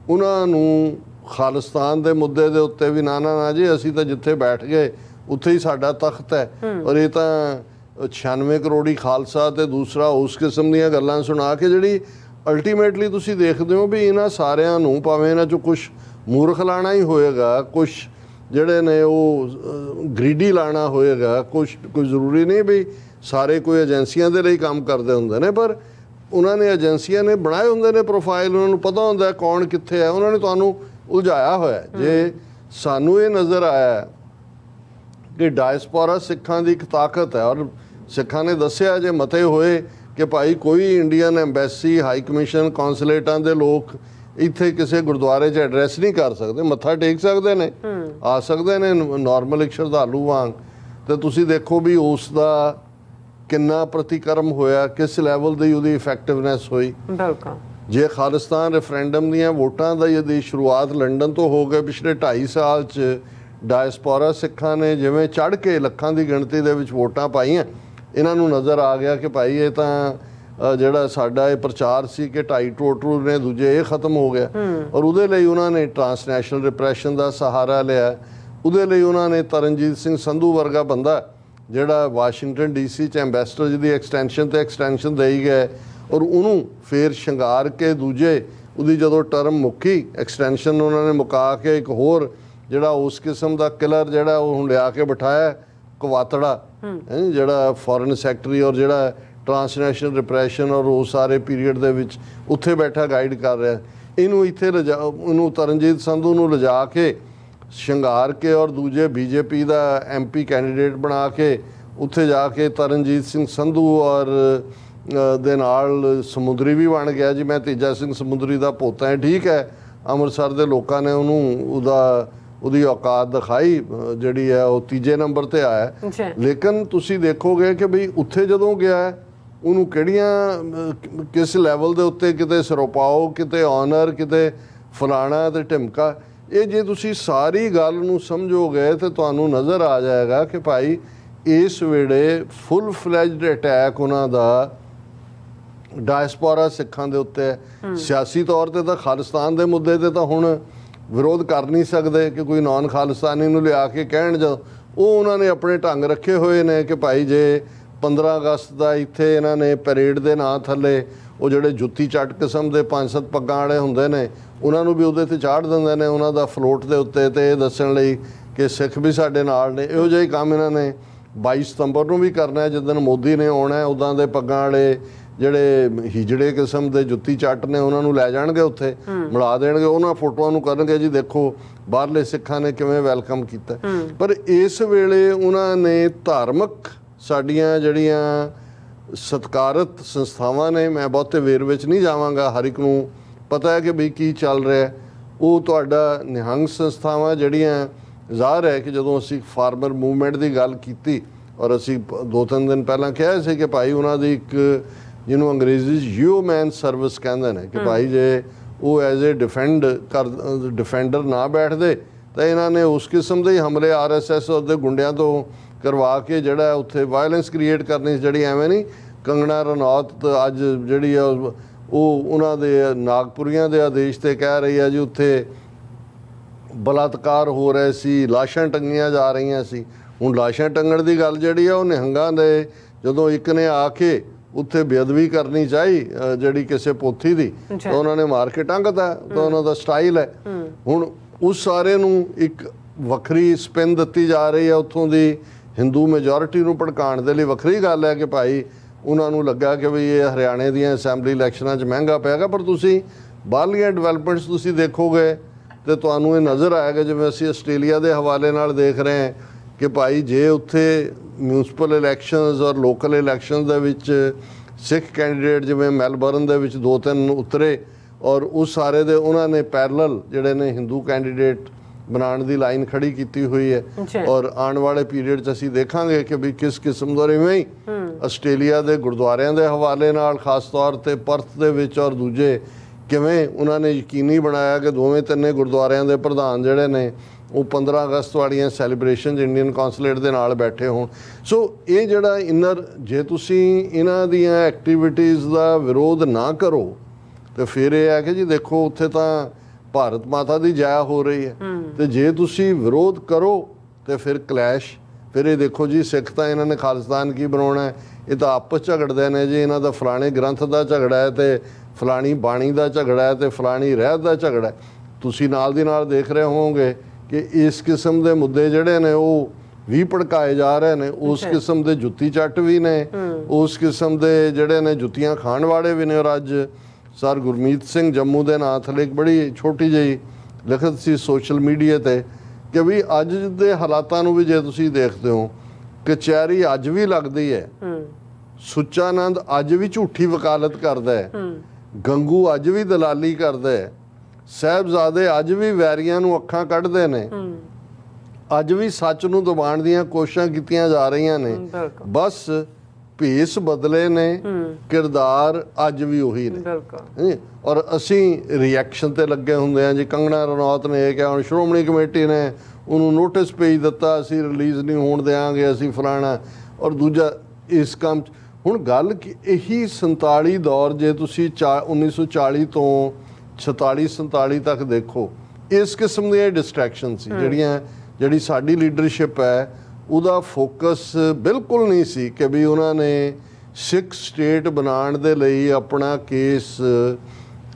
ਉਹਨਾਂ ਨੂੰ ਖਾਲਿਸਤਾਨ ਦੇ ਮੁੱਦੇ ਦੇ ਉੱਤੇ ਵੀ ਨਾ ਜੀ ਅਸੀਂ ਤਾਂ ਜਿੱਥੇ ਬੈਠ ਗਏ ਉੱਥੇ ਹੀ ਸਾਡਾ ਤਖਤ ਹੈ, ਔਰ ਇਹ ਤਾਂ 96 ਕਰੋੜੀ ਖਾਲਸਾ ਤੇ ਦੂਸਰਾ ਉਸ ਕਿਸਮ ਦੀਆਂ ਗੱਲਾਂ ਸੁਣਾ ਕੇ ਜਿਹੜੀ ਅਲਟੀਮੇਟਲੀ ਤੁਸੀਂ ਦੇਖਦੇ ਹੋ ਵੀ ਇਹਨਾਂ ਸਾਰਿਆਂ ਨੂੰ ਭਾਵੇਂ ਇਹਨਾਂ 'ਚੋਂ ਕੁਛ ਮੂਰਖ ਲਾਣਾ ਹੀ ਹੋਏਗਾ, ਕੁਛ ਜਿਹੜੇ ਨੇ ਉਹ ਗਰੀਡੀ ਲਾਣਾ ਹੋਏਗਾ, ਕੋਈ ਜ਼ਰੂਰੀ ਨਹੀਂ ਵੀ ਸਾਰੇ ਕੋਈ ਏਜੰਸੀਆਂ ਦੇ ਲਈ ਕੰਮ ਕਰਦੇ ਹੁੰਦੇ ਨੇ, ਪਰ ਉਹਨਾਂ ਨੇ ਏਜੰਸੀਆਂ ਨੇ ਬਣਾਏ ਹੁੰਦੇ ਨੇ ਪ੍ਰੋਫਾਈਲ, ਉਹਨਾਂ ਨੂੰ ਪਤਾ ਹੁੰਦਾ ਕੌਣ ਕਿੱਥੇ ਹੈ, ਉਹਨਾਂ ਨੇ ਤੁਹਾਨੂੰ ਉਲਝਾਇਆ ਹੋਇਆ। ਜੇ ਸਾਨੂੰ ਇਹ ਨਜ਼ਰ ਆਇਆ ਕਿ ਡਾਇਸਪੋਰਾ ਸਿੱਖਾਂ ਦੀ ਇੱਕ ਤਾਕਤ ਹੈ, ਔਰ ਸਿੱਖਾਂ ਨੇ ਦੱਸਿਆ ਜੇ ਮਤੇ ਹੋਏ ਕਿ ਭਾਈ ਕੋਈ ਇੰਡੀਅਨ ਐਮਬੈਸੀ, ਹਾਈ ਕਮਿਸ਼ਨ, ਕੌਂਸੂਲੇਟਾਂ ਦੇ ਲੋਕ ਇੱਥੇ ਕਿਸੇ ਗੁਰਦੁਆਰੇ 'ਚ ਐਡਰੈਸ ਨਹੀਂ ਕਰ ਸਕਦੇ, ਮੱਥਾ ਟੇਕ ਸਕਦੇ ਨੇ, ਆ ਸਕਦੇ ਨੇ ਨਾਰਮਲ ਇੱਕ ਸ਼ਰਧਾਲੂ ਵਾਂਗ, ਤੇ ਤੁਸੀਂ ਦੇਖੋ ਵੀ ਉਸ ਦਾ ਕਿੰਨਾ ਪ੍ਰਤੀਕਰਮ ਹੋਇਆ, ਕਿਸ ਲੈਵਲ ਦੀ ਉਹਦੀ ਇਫੈਕਟਿਵਨੈਸ ਹੋਈ। ਬਿਲਕੁਲ। ਜੇ ਖਾਲਿਸਤਾਨ ਰੈਫਰੈਂਡਮ ਦੀਆਂ ਵੋਟਾਂ ਦੀ ਸ਼ੁਰੂਆਤ ਲੰਡਨ ਤੋਂ ਹੋ ਕੇ ਪਿਛਲੇ 2.5 ਸਾਲ 'ਚ ਡਾਇਸਪੋਰਾ ਸਿੱਖਾਂ ਨੇ ਜਿਵੇਂ ਚੜ੍ਹ ਕੇ ਲੱਖਾਂ ਦੀ ਗਿਣਤੀ ਦੇ ਵਿੱਚ ਵੋਟਾਂ ਪਾਈਆਂ, ਇਹਨਾਂ ਨੂੰ ਨਜ਼ਰ ਆ ਗਿਆ ਕਿ ਭਾਈ ਇਹ ਤਾਂ ਜਿਹੜਾ ਸਾਡਾ ਇਹ ਪ੍ਰਚਾਰ ਸੀ ਕਿ 2.5 ਟੋਟਲ ਨੇ ਦੂਜੇ ਇਹ ਖਤਮ ਹੋ ਗਿਆ। ਔਰ ਉਹਦੇ ਲਈ ਉਹਨਾਂ ਨੇ ਟਰਾਂਸਨੈਸ਼ਨਲ ਰਿਪਰੈਸ਼ਨ ਦਾ ਸਹਾਰਾ ਲਿਆ। ਉਹਦੇ ਲਈ ਉਹਨਾਂ ਨੇ ਤਰਨਜੀਤ ਸਿੰਘ ਸੰਧੂ ਵਰਗਾ ਬੰਦਾ ਜਿਹੜਾ ਵਾਸ਼ਿੰਗਟਨ DC 'ਚ ਐਂਬੈਸਡਰ ਜਿਹਦੀ ਐਕਸਟੈਂਸ਼ਨ ਦੇਈ ਗਏ, ਔਰ ਉਹਨੂੰ ਫੇਰ ਸ਼ਿੰਗਾਰ ਕੇ ਦੂਜੇ ਉਹਦੀ ਜਦੋਂ ਟਰਮ ਮੁੱਕੀ ਐਕਸਟੈਂਸ਼ਨ ਉਹਨਾਂ ਨੇ ਮੁਕਾ ਕੇ ਇੱਕ ਹੋਰ ਜਿਹੜਾ ਉਸ ਕਿਸਮ ਦਾ ਕਿਲਰ ਜਿਹੜਾ ਉਹ ਹੁਣ ਲਿਆ ਕੇ ਬਿਠਾਇਆ ਕਵਾਤੜਾ, ਜਿਹੜਾ ਫੋਰਨ ਸੈਕਟਰੀ ਔਰ ਜਿਹੜਾ ਟਰਾਂਸਨੈਸ਼ਨਲ ਰਿਪਰੈਸ਼ਨ ਔਰ ਉਹ ਸਾਰੇ ਪੀਰੀਅਡ ਦੇ ਵਿੱਚ ਉੱਥੇ ਬੈਠਾ ਗਾਈਡ ਕਰ ਰਿਹਾ। ਇਹਨੂੰ ਇੱਥੇ ਇਹਨੂੰ ਤਰਨਜੀਤ ਸੰਧੂ ਨੂੰ ਲਿਜਾ ਕੇ ਸ਼ਿੰਗਾਰ ਕੇ ਔਰ ਦੂਜੇ BJP ਦਾ MP ਕੈਂਡੀਡੇਟ ਬਣਾ ਕੇ ਉੱਥੇ ਜਾ ਕੇ ਤਰਨਜੀਤ ਸਿੰਘ ਸੰਧੂ ਔਰ ਦੇ ਨਾਲ ਸਮੁੰਦਰੀ ਵੀ ਬਣ ਗਿਆ ਜੀ, ਮੈਂ ਤੇਜਾ ਸਿੰਘ ਸਮੁੰਦਰੀ ਦਾ ਪੋਤਾ ਹੈ। ਠੀਕ ਹੈ, ਅੰਮ੍ਰਿਤਸਰ ਦੇ ਲੋਕਾਂ ਨੇ ਉਹਦੀ ਔਕਾਤ ਦਿਖਾਈ, ਜਿਹੜੀ ਹੈ ਉਹ 3 ਨੰਬਰ ਤੇ ਆਇਆ। ਲੇਕਿਨ ਤੁਸੀਂ ਦੇਖੋਗੇ ਕਿ ਬਈ ਉੱਥੇ ਜਦੋਂ ਗਿਆ ਉਹਨੂੰ ਕਿਸ ਲੈਵਲ ਦੇ ਉੱਤੇ ਕਿਤੇ ਸਰੋਪਾਓ, ਕਿਤੇ ਆਨਰ, ਕਿਤੇ ਫਲਾਣਾ ਤੇ ਢਿਮਕਾ। ਇਹ ਜੇ ਤੁਸੀਂ ਸਾਰੀ ਗੱਲ ਨੂੰ ਸਮਝੋਗੇ ਤੇ ਤੁਹਾਨੂੰ ਨਜ਼ਰ ਆ ਜਾਏਗਾ ਕਿ ਭਾਈ ਇਸ ਵੇਲੇ ਫੁੱਲ ਫਲੈਜਡ ਅਟੈਕ ਉਹਨਾਂ ਦਾ ਡਾਇਸਪੋਰਾ ਸਿੱਖਾਂ ਦੇ ਉੱਤੇ ਹੈ। ਸਿਆਸੀ ਤੌਰ ਤੇ ਤਾਂ ਖਾਲਿਸਤਾਨ ਦੇ ਮੁੱਦੇ ਤੇ ਤਾਂ ਹੁਣ ਵਿਰੋਧ ਕਰ ਨਹੀਂ ਸਕਦੇ ਕਿ ਕੋਈ ਨਾਨ ਖਾਲਿਸਤਾਨੀ ਨੂੰ ਲਿਆ ਕੇ ਕਹਿਣ ਉਹ ਉਹਨਾਂ ਨੇ ਆਪਣੇ ਢੰਗ ਰੱਖੇ ਹੋਏ ਨੇ ਕਿ ਭਾਈ ਜੇ 15 ਅਗਸਤ ਦਾ ਇੱਥੇ ਇਹਨਾਂ ਨੇ ਪੈਰੇਡ ਦੇ ਨਾਂ ਥੱਲੇ ਉਹ ਜਿਹੜੇ ਜੁੱਤੀ ਚੱਟ ਕਿਸਮ ਦੇ 5-7 ਪੱਗਾਂ ਵਾਲੇ ਹੁੰਦੇ ਨੇ ਉਹਨਾਂ ਨੂੰ ਵੀ ਉਹਦੇ ਤੇ ਚਾੜ ਦਿੰਦੇ ਨੇ ਉਹਨਾਂ ਦਾ ਫਲੋਟ ਦੇ ਉੱਤੇ, ਤੇ ਇਹ ਦੱਸਣ ਲਈ ਕਿ ਸਿੱਖ ਵੀ ਸਾਡੇ ਨਾਲ ਨੇ। ਇਹੋ ਜਿਹੇ ਕੰਮ ਇਹਨਾਂ ਨੇ 22 ਸਤੰਬਰ ਨੂੰ ਵੀ ਕਰਨਾ ਹੈ, ਜਿੱਦਣ ਮੋਦੀ ਨੇ ਆਉਣਾ ਉੱਦਾਂ ਦੇ ਪੱਗਾਂ ਵਾਲੇ ਜਿਹੜੇ ਹੀਜੜੇ ਕਿਸਮ ਦੇ ਜੁੱਤੀ ਚੱਟ ਨੇ ਉਹਨਾਂ ਨੂੰ ਲੈ ਜਾਣਗੇ, ਉੱਥੇ ਮਿਲਾ ਦੇਣਗੇ, ਉਹਨਾਂ ਫੋਟੋਆਂ ਨੂੰ ਕਰਨਗੇ ਜੀ ਦੇਖੋ ਬਾਹਰਲੇ ਸਿੱਖਾਂ ਨੇ ਕਿਵੇਂ ਵੈਲਕਮ ਕੀਤਾ। ਪਰ ਇਸ ਵੇਲੇ ਉਹਨਾਂ ਨੇ ਧਾਰਮਿਕ ਸਾਡੀਆਂ ਜਿਹੜੀਆਂ ਸਤਿਕਾਰਤ ਸੰਸਥਾਵਾਂ ਨੇ, ਮੈਂ ਬਹੁਤੇ ਵੇਰਵੇ 'ਚ ਨਹੀਂ ਜਾਵਾਂਗਾ, ਹਰ ਇੱਕ ਨੂੰ ਪਤਾ ਹੈ ਕਿ ਵੀ ਕੀ ਚੱਲ ਰਿਹਾ, ਉਹ ਤੁਹਾਡਾ ਨਿਹੰਗ ਸੰਸਥਾਵਾਂ ਜਿਹੜੀਆਂ ਜ਼ਾਹਰ ਹੈ ਕਿ ਜਦੋਂ ਅਸੀਂ ਫਾਰਮਰ ਮੂਵਮੈਂਟ ਦੀ ਗੱਲ ਕੀਤੀ ਔਰ ਅਸੀਂ 2-3 ਦਿਨ ਪਹਿਲਾਂ ਕਿਹਾ ਸੀ ਕਿ ਭਾਈ ਉਹਨਾਂ ਦੀ ਇੱਕ ਜਿਹਨੂੰ ਅੰਗਰੇਜ਼ੀ 'ਚ ਯੂਮੈਨ ਸਰਵਿਸ ਕਹਿੰਦੇ ਨੇ ਕਿ ਭਾਈ ਜੇ ਉਹ ਐਜ਼ ਏ ਡਿਫੈਂਡਰ ਨਾ ਬੈਠਦੇ ਤਾਂ ਇਹਨਾਂ ਨੇ ਉਸ ਕਿਸਮ ਦੇ ਹਮਲੇ RSS ਦੇ ਗੁੰਡਿਆਂ ਤੋਂ ਕਰਵਾ ਕੇ ਜਿਹੜਾ ਉੱਥੇ ਵਾਇਲੈਂਸ ਕ੍ਰੀਏਟ ਕਰਨੀ, ਜਿਹੜੀ ਐਵੇਂ ਨਹੀਂ ਕੰਗਣਾ ਰਣੌਤ ਅੱਜ ਜਿਹੜੀ ਆ ਉਹ ਉਹਨਾਂ ਦੇ ਨਾਗਪੁਰੀਆਂ ਦੇ ਆਦੇਸ਼ ਤੇ ਕਹਿ ਰਹੀ ਆ ਜੀ ਉੱਥੇ ਬਲਾਤਕਾਰ ਹੋ ਰਹੇ ਸੀ, ਲਾਸ਼ਾਂ ਟੰਗੀਆਂ ਜਾ ਰਹੀਆਂ ਸੀ। ਹੁਣ ਲਾਸ਼ਾਂ ਟੰਗਣ ਦੀ ਗੱਲ ਜਿਹੜੀ ਆ ਉਹ ਨਿਹੰਗਾਂ ਦੇ ਜਦੋਂ ਇੱਕ ਨੇ ਆ ਕੇ ਉੱਥੇ ਬੇਅਦਬੀ ਕਰਨੀ ਚਾਹੀ ਜਿਹੜੀ ਕਿਸੇ ਪੋਥੀ ਦੀ ਤਾਂ ਉਹਨਾਂ ਨੇ ਮਾਰ ਕੇ ਟੰਗਤਾ, ਤਾਂ ਉਹਨਾਂ ਦਾ ਸਟਾਈਲ ਹੈ। ਹੁਣ ਉਸ ਸਾਰੇ ਨੂੰ ਇੱਕ ਵੱਖਰੀ ਸਪਿਨ ਦਿੱਤੀ ਜਾ ਰਹੀ ਹੈ ਉੱਥੋਂ ਦੀ ਹਿੰਦੂ ਮੈਜੋਰਿਟੀ ਨੂੰ ਭੜਕਾਉਣ ਦੇ ਲਈ। ਵੱਖਰੀ ਗੱਲ ਹੈ ਕਿ ਭਾਈ ਉਹਨਾਂ ਨੂੰ ਲੱਗਾ ਕਿ ਵੀ ਇਹ ਹਰਿਆਣੇ ਦੀਆਂ ਅਸੈਂਬਲੀ ਇਲੈਕਸ਼ਨਾਂ 'ਚ ਮਹਿੰਗਾ ਪੈਗਾ, ਪਰ ਤੁਸੀਂ ਬਾਹਰਲੀਆਂ ਡਿਵੈਲਪਮੈਂਟਸ ਤੁਸੀਂ ਦੇਖੋਗੇ ਤੇ ਤੁਹਾਨੂੰ ਇਹ ਨਜ਼ਰ ਆਏਗਾ, ਜਿਵੇਂ ਅਸੀਂ ਆਸਟ੍ਰੇਲੀਆ ਦੇ ਹਵਾਲੇ ਨਾਲ ਦੇਖ ਰਹੇ ਹਾਂ ਕਿ ਭਾਈ ਜੇ ਉੱਥੇ ਮਿਊਨਿਸਪਲ ਇਲੈਕਸ਼ਨਸ ਔਰ ਲੋਕਲ ਇਲੈਕਸ਼ਨਸ ਦੇ ਵਿੱਚ ਸਿੱਖ ਕੈਂਡੀਡੇਟ ਜਿਵੇਂ ਮੈਲਬਰਨ ਦੇ ਵਿੱਚ 2-3 ਉਤਰੇ ਔਰ ਉਸ ਸਾਰੇ ਦੇ ਉਹਨਾਂ ਨੇ ਪੈਰਲਲ ਜਿਹੜੇ ਨੇ ਹਿੰਦੂ ਕੈਂਡੀਡੇਟ ਬਣਾਉਣ ਦੀ ਲਾਈਨ ਖੜੀ ਕੀਤੀ ਹੋਈ ਹੈ। ਔਰ ਆਉਣ ਵਾਲੇ ਪੀਰੀਅਡ 'ਚ ਅਸੀਂ ਦੇਖਾਂਗੇ ਕਿ ਵੀ ਕਿਸ ਕਿਸਮ ਦਾ ਇਵੇਂ ਹੀ ਆਸਟ੍ਰੇਲੀਆ ਦੇ ਗੁਰਦੁਆਰਿਆਂ ਦੇ ਹਵਾਲੇ ਨਾਲ ਖਾਸ ਤੌਰ ਤੇ ਪਰਥ ਦੇ ਵਿੱਚ ਔਰ ਦੂਜੇ ਕਿਵੇਂ ਉਹਨਾਂ ਨੇ ਯਕੀਨੀ ਬਣਾਇਆ ਕਿ ਦੋਵੇਂ ਤਿੰਨੇ ਗੁਰਦੁਆਰਿਆਂ ਦੇ ਪ੍ਰਧਾਨ ਜਿਹੜੇ ਨੇ ਉਹ 15 ਅਗਸਤ ਵਾਲੀਆਂ ਸੈਲੀਬ੍ਰੇਸ਼ਨ ਇੰਡੀਅਨ ਕੌਂਸੂਲੇਟ ਦੇ ਨਾਲ ਬੈਠੇ ਹੋਣ। ਸੋ ਇਹ ਜਿਹੜਾ ਇਨਰ ਜੇ ਤੁਸੀਂ ਇਹਨਾਂ ਦੀਆਂ ਐਕਟੀਵਿਟੀਜ਼ ਦਾ ਵਿਰੋਧ ਨਾ ਕਰੋ ਤੇ ਫਿਰ ਇਹ ਹੈ ਕਿ ਜੀ ਦੇਖੋ ਉੱਥੇ ਤਾਂ ਭਾਰਤ ਮਾਤਾ ਦੀ ਜੈ ਹੋ ਰਹੀ ਹੈ, ਤੇ ਜੇ ਤੁਸੀਂ ਵਿਰੋਧ ਕਰੋ ਤੇ ਫਿਰ ਕਲੈਸ਼, ਫਿਰ ਇਹ ਦੇਖੋ ਜੀ ਸਿੱਖ ਤਾਂ ਇਹਨਾਂ ਨੇ ਖਾਲਿਸਤਾਨ ਕੀ ਬਣਾਉਣਾ, ਇਹ ਤਾਂ ਆਪਸ ਝਗੜਦੇ ਨੇ ਜੀ, ਇਹਨਾਂ ਦਾ ਫਲਾਣੇ ਗ੍ਰੰਥ ਦਾ ਝਗੜਾ ਹੈ ਤੇ ਫਲਾਣੀ ਬਾਣੀ ਦਾ ਝਗੜਾ ਹੈ ਤੇ ਫਲਾਣੀ ਰਹਿਤ ਦਾ ਝਗੜਾ ਹੈ। ਤੁਸੀਂ ਨਾਲ ਦੀ ਨਾਲ ਦੇਖ ਰਹੇ ਹੋਵੋਗੇ ਕਿ ਇਸ ਕਿਸਮ ਦੇ ਮੁੱਦੇ ਜਿਹੜੇ ਨੇ ਉਹ ਵੀ ਭੜਕਾਏ ਜਾ ਰਹੇ ਨੇ, ਉਸ ਕਿਸਮ ਦੇ ਜੁੱਤੀ ਚੱਟ ਵੀ ਨੇ, ਉਸ ਕਿਸਮ ਦੇ ਜਿਹੜੇ ਨੇ ਜੁੱਤੀਆਂ ਖਾਣ ਵਾਲੇ ਵੀ ਨੇ। ਔਰ ਅੱਜ ਸਰ ਗੁਰਮੀਤ ਸਿੰਘ ਜੰਮੂ ਦੇ ਨਾਂ ਥੱਲੇ ਇੱਕ ਬੜੀ ਛੋਟੀ ਜਿਹੀ ਲਿਖਤ ਸੀ ਸੋਸ਼ਲ ਮੀਡੀਆ ਤੇ ਕਿ ਵੀ ਅੱਜ ਦੇ ਹਾਲਾਤਾਂ ਨੂੰ ਵੀ ਜੇ ਤੁਸੀਂ ਦੇਖਦੇ ਹੋ, ਕਚਹਿਰੀ ਅੱਜ ਵੀ ਲੱਗਦੀ ਹੈ, ਸੁੱਚਾਨੰਦ ਅੱਜ ਵੀ ਝੂਠੀ ਵਕਾਲਤ ਕਰਦਾ ਹੈ, ਗੰਗੂ ਅੱਜ ਵੀ ਦਲਾਲੀ ਕਰਦਾ ਹੈ, ਸਾਹਿਬਜ਼ਾਦੇ ਅੱਜ ਵੀ ਵੈਰੀਆਂ ਨੂੰ ਅੱਖਾਂ ਕੱਢਦੇ ਨੇ, ਅੱਜ ਵੀ ਸੱਚ ਨੂੰ ਦਬਾਉਣ ਦੀਆਂ ਕੋਸ਼ਿਸ਼ਾਂ ਕੀਤੀਆਂ ਜਾ ਰਹੀਆਂ ਨੇ। ਬਸ ਭੇਸ ਬਦਲੇ ਨੇ, ਕਿਰਦਾਰ ਅੱਜ ਵੀ ਉਹੀ ਨੇ। ਔਰ ਅਸੀਂ ਰਿਐਕਸ਼ਨ ਤੇ ਲੱਗੇ ਹੁੰਦੇ ਆ ਜੀ। ਕੰਗਣਾ ਰਣੌਤ ਨੇ ਇਹ ਕਿਹਾ, ਹੁਣ ਸ਼੍ਰੋਮਣੀ ਕਮੇਟੀ ਨੇ ਉਹਨੂੰ ਨੋਟਿਸ ਭੇਜ ਦਿੱਤਾ, ਅਸੀਂ ਰਿਲੀਜ਼ ਨਹੀਂ ਹੋਣ ਦਿਆਂਗੇ, ਅਸੀਂ ਫਲਾਣਾ ਔਰ ਦੂਜਾ ਇਸ ਕੰਮ 'ਚ। ਹੁਣ ਗੱਲ ਕਿ ਇਹੀ 47 ਦੌਰ ਜੇ ਤੁਸੀਂ 1940 ਤੋਂ 46-47 ਤੱਕ ਦੇਖੋ, ਇਸ ਕਿਸਮ ਦੀਆਂ ਡਿਸਟਰੈਕਸ਼ਨ ਸੀ ਜਿਹੜੀ ਸਾਡੀ ਲੀਡਰਸ਼ਿਪ ਹੈ ਉਹਦਾ ਫੋਕਸ ਬਿਲਕੁਲ ਨਹੀਂ ਸੀ ਕਿ ਵੀ ਉਹਨਾਂ ਨੇ ਸਿੱਖ ਸਟੇਟ ਬਣਾਉਣ ਦੇ ਲਈ ਆਪਣਾ ਕੇਸ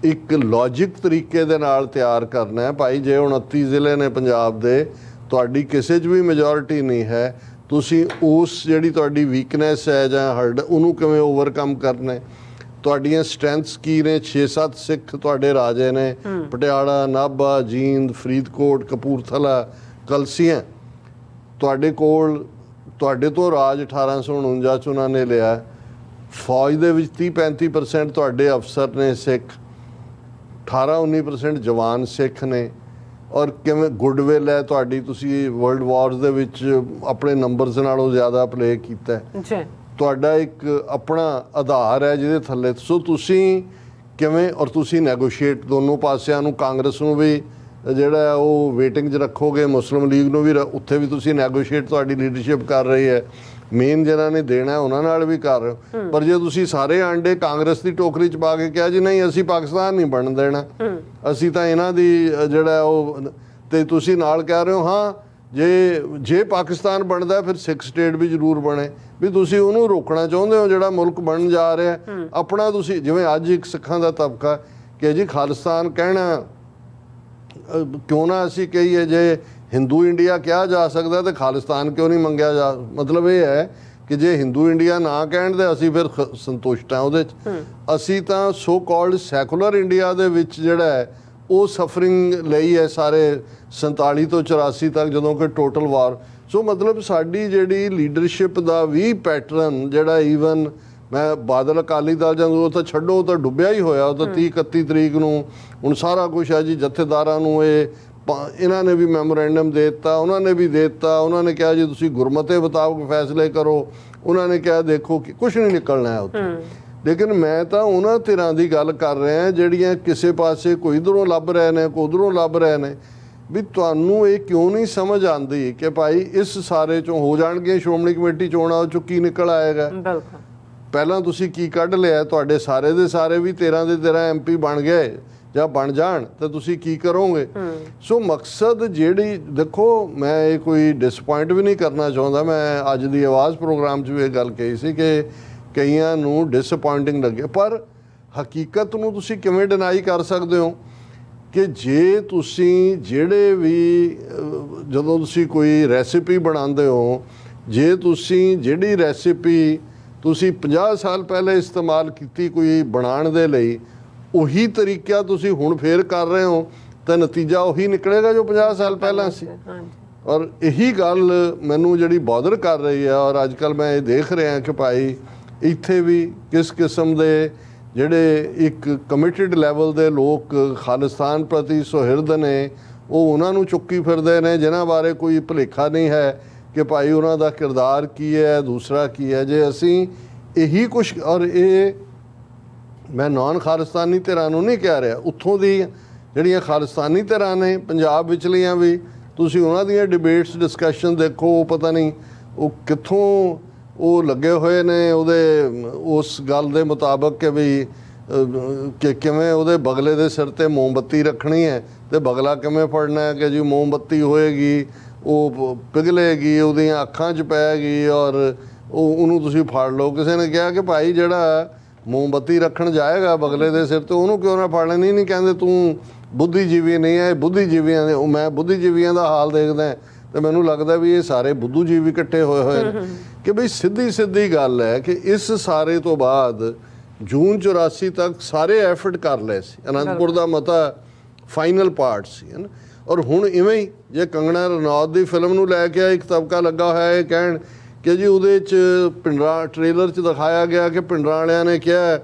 ਇੱਕ ਲੌਜਿਕ ਤਰੀਕੇ ਦੇ ਨਾਲ ਤਿਆਰ ਕਰਨਾ ਹੈ। ਭਾਈ ਜੇ 29 ਜ਼ਿਲ੍ਹੇ ਨੇ ਪੰਜਾਬ ਦੇ, ਤੁਹਾਡੀ ਕਿਸੇ 'ਚ ਵੀ ਮੈਜੋਰਿਟੀ ਨਹੀਂ ਹੈ, ਤੁਸੀਂ ਉਸ ਜਿਹੜੀ ਤੁਹਾਡੀ ਵੀਕਨੈਸ ਹੈ ਜਾਂ ਹਰਡ ਉਹਨੂੰ ਕਿਵੇਂ ਓਵਰਕਮ ਕਰਨਾ ਹੈ। ਤੁਹਾਡੀਆਂ ਸਟਰੈਂਥਸ ਕੀ ਨੇ? 6-7 ਸਿੱਖ ਤੁਹਾਡੇ ਰਾਜੇ ਨੇ, ਪਟਿਆਲਾ, ਨਾਭਾ, ਜੀਂਦ, ਫਰੀਦਕੋਟ, ਕਪੂਰਥਲਾ, ਕਲਸੀਆਂ। ਤੁਹਾਡੇ ਕੋਲ ਤੁਹਾਡੇ ਤੋਂ ਰਾਜ 1849 'ਚ ਉਹਨਾਂ ਨੇ ਲਿਆ। ਫੌਜ ਦੇ ਵਿੱਚ 30-35% ਤੁਹਾਡੇ ਅਫਸਰ ਨੇ ਸਿੱਖ, 18-19% ਜਵਾਨ ਸਿੱਖ ਨੇ। ਔਰ ਕਿਵੇਂ ਗੁੱਡਵਿਲ ਹੈ ਤੁਹਾਡੀ, ਤੁਸੀਂ ਵਰਲਡ ਵਾਰਸ ਦੇ ਵਿੱਚ ਆਪਣੇ ਨੰਬਰਸ ਨਾਲੋਂ ਜ਼ਿਆਦਾ ਪਲੇ ਕੀਤਾ ਹੈ। ਤੁਹਾਡਾ ਇੱਕ ਆਪਣਾ ਆਧਾਰ ਹੈ ਜਿਹਦੇ ਥੱਲੇ। ਸੋ ਤੁਸੀਂ ਕਿਵੇਂ, ਔਰ ਤੁਸੀਂ ਨੈਗੋਸ਼ੀਏਟ ਦੋਨੋਂ ਪਾਸਿਆਂ ਨੂੰ, ਕਾਂਗਰਸ ਨੂੰ ਵੀ ਜਿਹੜਾ ਉਹ ਵੇਟਿੰਗ 'ਚ ਰੱਖੋਗੇ, ਮੁਸਲਿਮ ਲੀਗ ਨੂੰ ਵੀ ਉੱਥੇ ਵੀ ਤੁਸੀਂ ਨੈਗੋਸ਼ੀਏਟ ਤੁਹਾਡੀ ਲੀਡਰਸ਼ਿਪ ਕਰ ਰਹੀ ਹੈ। ਮੇਨ ਜਿਹਨਾਂ ਨੇ ਦੇਣਾ ਉਹਨਾਂ ਨਾਲ ਵੀ ਕਰ ਰਹੇ ਹੋ। ਪਰ ਜੇ ਤੁਸੀਂ ਸਾਰੇ ਆਂਡੇ ਕਾਂਗਰਸ ਦੀ ਟੋਕਰੀ 'ਚ ਪਾ ਕੇ ਕਿਹਾ ਜੀ ਨਹੀਂ ਅਸੀਂ ਪਾਕਿਸਤਾਨ ਨਹੀਂ ਬਣਨ ਦੇਣਾ, ਅਸੀਂ ਤਾਂ ਇਹਨਾਂ ਦੀ ਜਿਹੜਾ ਉਹ, ਤੇ ਤੁਸੀਂ ਨਾਲ ਕਹਿ ਰਹੇ ਹੋ ਹਾਂ ਜੇ ਪਾਕਿਸਤਾਨ ਬਣਦਾ ਫਿਰ ਸਿੱਖ ਸਟੇਟ ਵੀ ਜ਼ਰੂਰ ਬਣੇ, ਵੀ ਤੁਸੀਂ ਉਹਨੂੰ ਰੋਕਣਾ ਚਾਹੁੰਦੇ ਹੋ ਜਿਹੜਾ ਮੁਲਕ ਬਣਨ ਜਾ ਰਿਹਾ ਆਪਣਾ। ਤੁਸੀਂ ਜਿਵੇਂ ਅੱਜ ਇੱਕ ਸਿੱਖਾਂ ਦਾ ਤਬਕਾ ਕਿ ਜੀ ਖਾਲਿਸਤਾਨ ਕਹਿਣਾ ਕਿਉਂ ਨਾ ਅਸੀਂ ਕਹੀਏ, ਜੇ ਹਿੰਦੂ ਇੰਡੀਆ ਕਿਹਾ ਜਾ ਸਕਦਾ ਤੇ ਖਾਲਿਸਤਾਨ ਕਿਉਂ ਨਹੀਂ ਮੰਗਿਆ ਜਾ, ਮਤਲਬ ਇਹ ਹੈ ਕਿ ਜੇ ਹਿੰਦੂ ਇੰਡੀਆ ਨਾ ਕਹਿਣ ਤੇ ਅਸੀਂ ਫਿਰ ਸੰਤੁਸ਼ਟ ਹਾਂ ਉਹਦੇ 'ਚ। ਅਸੀਂ ਤਾਂ ਸੋ ਕਾਲਡ ਸੈਕੂਲਰ ਇੰਡੀਆ ਦੇ ਵਿੱਚ ਜਿਹੜਾ ਹੈ ਉਹ ਸਫਰਿੰਗ ਲਈ ਹੈ ਸਾਰੇ 47 ਤੋਂ 84 ਤੱਕ, ਜਦੋਂ ਕਿ ਟੋਟਲ ਵਾਰ। ਸੋ ਮਤਲਬ ਸਾਡੀ ਜਿਹੜੀ ਲੀਡਰਸ਼ਿਪ ਦਾ ਵੀ ਪੈਟਰਨ ਜਿਹੜਾ ਈਵਨ ਮੈਂ ਬਾਦਲ ਅਕਾਲੀ ਦਲ ਜਦੋਂ ਉਹ ਤਾਂ ਛੱਡੋ, ਉਹ ਤਾਂ ਡੁੱਬਿਆ ਹੀ ਹੋਇਆ, ਉਹ ਤਾਂ 30-31 ਤਰੀਕ ਨੂੰ ਹੁਣ ਸਾਰਾ ਕੁਛ ਹੈ ਜੀ। ਜਥੇਦਾਰਾਂ ਨੂੰ ਇਹਨਾਂ ਨੇ ਵੀ ਮੈਮੋਰੈਂਡਮ ਦੇ ਦਿੱਤਾ, ਉਹਨਾਂ ਨੇ ਵੀ ਦੇ ਦਿੱਤਾ, ਉਹਨਾਂ ਨੇ ਕਿਹਾ ਜੀ ਤੁਸੀਂ ਗੁਰਮਤੇ ਮੁਤਾਬਕ ਫੈਸਲੇ ਕਰੋ, ਉਹਨਾਂ ਨੇ ਕਿਹਾ ਦੇਖੋ ਕਿ ਕੁਛ ਨਹੀਂ ਨਿਕਲਣਾ ਹੈ ਉੱਥੇ। ਲੇਕਿਨ ਮੈਂ ਤਾਂ ਉਹਨਾਂ ਧਿਰਾਂ ਦੀ ਗੱਲ ਕਰ ਰਿਹਾ ਜਿਹੜੀਆਂ ਕਿਸੇ ਪਾਸੇ ਕੋਈ ਇੱਧਰੋਂ ਲੱਭ ਰਹੇ ਨੇ, ਕੋਈ ਉੱਧਰੋਂ ਲੱਭ ਰਹੇ ਨੇ, ਵੀ ਤੁਹਾਨੂੰ ਇਹ ਕਿਉਂ ਨਹੀਂ ਸਮਝ ਆਉਂਦੀ ਕਿ ਭਾਈ ਇਸ ਸਾਰੇ ਚੋਂ ਹੋ ਜਾਣਗੀਆਂ ਸ਼੍ਰੋਮਣੀ ਕਮੇਟੀ ਚੋਣਾਂ ਚੋਂ ਕੀ ਨਿਕਲ ਆਏਗਾ। ਪਹਿਲਾਂ ਤੁਸੀਂ ਕੀ ਕੱਢ ਲਿਆ, ਤੁਹਾਡੇ ਸਾਰੇ ਦੇ ਸਾਰੇ ਵੀ 13 ਦੇ 13 MP ਬਣ ਗਏ ਜਾਂ ਬਣ ਜਾਣ ਤਾਂ ਤੁਸੀਂ ਕੀ ਕਰੋਗੇ। ਸੋ ਮਕਸਦ ਜਿਹੜੀ ਦੇਖੋ, ਮੈਂ ਇਹ ਕੋਈ ਡਿਸਪੁਆਇੰਟ ਵੀ ਨਹੀਂ ਕਰਨਾ ਚਾਹੁੰਦਾ, ਮੈਂ ਅੱਜ ਦੀ ਆਵਾਜ਼ ਪ੍ਰੋਗਰਾਮ 'ਚ ਵੀ ਇਹ ਗੱਲ ਕਹੀ ਸੀ ਕਿ ਕਈਆਂ ਨੂੰ ਡਿਸਅਪੁਆਇੰਟਿੰਗ ਲੱਗੇ, ਪਰ ਹਕੀਕਤ ਨੂੰ ਤੁਸੀਂ ਕਿਵੇਂ ਡਿਨਾਈ ਕਰ ਸਕਦੇ ਹੋ ਕਿ ਜੇ ਤੁਸੀਂ ਜਿਹੜੇ ਵੀ ਜਦੋਂ ਤੁਸੀਂ ਕੋਈ ਰੈਸਿਪੀ ਬਣਾਉਂਦੇ ਹੋ, ਜੇ ਤੁਸੀਂ ਜਿਹੜੀ ਰੈਸਿਪੀ ਤੁਸੀਂ 50 ਸਾਲ ਪਹਿਲੇ ਇਸਤੇਮਾਲ ਕੀਤੀ ਕੋਈ ਬਣਾਉਣ ਦੇ ਲਈ, ਉਹੀ ਤਰੀਕਾ ਤੁਸੀਂ ਹੁਣ ਫੇਰ ਕਰ ਰਹੇ ਹੋ ਤਾਂ ਨਤੀਜਾ ਉਹੀ ਨਿਕਲੇਗਾ ਜੋ 50 ਸਾਲ ਪਹਿਲਾਂ ਸੀ। ਔਰ ਇਹੀ ਗੱਲ ਮੈਨੂੰ ਜਿਹੜੀ ਬੌਦਰ ਕਰ ਰਹੀ ਹੈ। ਔਰ ਅੱਜ ਕੱਲ੍ਹ ਮੈਂ ਇਹ ਦੇਖ ਰਿਹਾ ਕਿ ਭਾਈ ਇੱਥੇ ਵੀ ਕਿਸ ਕਿਸਮ ਦੇ ਜਿਹੜੇ ਇੱਕ ਕਮਿਟਡ ਲੈਵਲ ਦੇ ਲੋਕ ਖਾਲਿਸਤਾਨ ਪ੍ਰਤੀ ਸੁਹਿਰਦ ਨੇ, ਉਹ ਉਹਨਾਂ ਨੂੰ ਚੁੱਕੀ ਫਿਰਦੇ ਨੇ ਜਿਨ੍ਹਾਂ ਬਾਰੇ ਕੋਈ ਭੁਲੇਖਾ ਨਹੀਂ ਹੈ ਕਿ ਭਾਈ ਉਹਨਾਂ ਦਾ ਕਿਰਦਾਰ ਕੀ ਹੈ, ਦੂਸਰਾ ਕੀ ਹੈ। ਜੇ ਅਸੀਂ ਇਹੀ ਕੁਛ, ਔਰ ਇਹ ਮੈਂ ਨਾਨ ਖਾਲਿਸਤਾਨੀ ਧਿਰਾਂ ਨੂੰ ਨਹੀਂ ਕਹਿ ਰਿਹਾ, ਉੱਥੋਂ ਦੀ ਜਿਹੜੀਆਂ ਖਾਲਿਸਤਾਨੀ ਧਿਰਾਂ ਨੇ ਪੰਜਾਬ ਵਿਚਲੀਆਂ ਵੀ, ਤੁਸੀਂ ਉਹਨਾਂ ਦੀਆਂ ਡਿਬੇਟਸ ਡਿਸਕਸ਼ਨ ਦੇਖੋ, ਪਤਾ ਨਹੀਂ ਉਹ ਕਿੱਥੋਂ ਉਹ ਲੱਗੇ ਹੋਏ ਨੇ ਉਹਦੇ ਉਸ ਗੱਲ ਦੇ ਮੁਤਾਬਕ ਕਿ ਵੀ ਕਿ ਕਿਵੇਂ ਉਹਦੇ ਬਗਲੇ ਦੇ ਸਿਰ ਤੇ ਮੋਮਬੱਤੀ ਰੱਖਣੀ ਹੈ ਤੇ ਬਗਲਾ ਕਿਵੇਂ ਫੜਨਾ ਹੈ ਕਿ ਜੀ ਮੋਮਬੱਤੀ ਹੋਏਗੀ ਉਹ ਪਿਘਲੇਗੀ, ਉਹਦੀਆਂ ਅੱਖਾਂ 'ਚ ਪੈਗੀ ਔਰ ਉਹਨੂੰ ਤੁਸੀਂ ਫੜ ਲਓ। ਕਿਸੇ ਨੇ ਕਿਹਾ ਕਿ ਭਾਈ ਜਿਹੜਾ ਮੋਮਬੱਤੀ ਰੱਖਣ ਜਾਏਗਾ ਬਗਲੇ ਦੇ ਸਿਰ ਤੇ ਉਹਨੂੰ ਕਿਉਂ ਨਾ ਫੜ ਲੈਣੀ, ਨਹੀਂ ਕਹਿੰਦੇ ਤੂੰ ਬੁੱਧੀਜੀਵੀ ਨਹੀਂ ਹੈ, ਬੁੱਧੀਜੀਵੀਆਂ ਦੇ। ਮੈਂ ਬੁੱਧੀਜੀਵੀਆਂ ਦਾ ਹਾਲ ਦੇਖਦਾ ਤੇ ਮੈਨੂੰ ਲੱਗਦਾ ਵੀ ਇਹ ਸਾਰੇ ਬੁੱਧੂਜੀਵੀ ਇਕੱਠੇ ਹੋਏ ਹੋਏ ਨੇ ਕਿ ਬਈ ਸਿੱਧੀ ਗੱਲ ਹੈ ਕਿ ਇਸ ਸਾਰੇ ਤੋਂ ਬਾਅਦ ਜੂਨ 84 ਤੱਕ ਸਾਰੇ ਐਫਰਟ ਕਰ ਲਏ ਸੀ। ਅਨੰਦਪੁਰ ਦਾ ਮਤਾ ਫਾਈਨਲ ਪਾਰਟ ਸੀ, ਹੈ ਨਾ। ਔਰ ਹੁਣ ਇਵੇਂ ਹੀ ਜੇ ਕੰਗਣਾ ਰਣੌਤ ਦੀ ਫਿਲਮ ਨੂੰ ਲੈ ਕੇ ਇੱਕ ਤਬਕਾ ਲੱਗਾ ਹੋਇਆ ਇਹ ਕਹਿਣ ਕਿ ਜੀ ਉਹਦੇ 'ਚ ਪਿੰਡਰਾਂ ਟ੍ਰੇਲਰ 'ਚ ਦਿਖਾਇਆ ਗਿਆ ਕਿ ਪਿੰਡਰਾਂ ਵਾਲਿਆਂ ਨੇ ਕਿਹਾ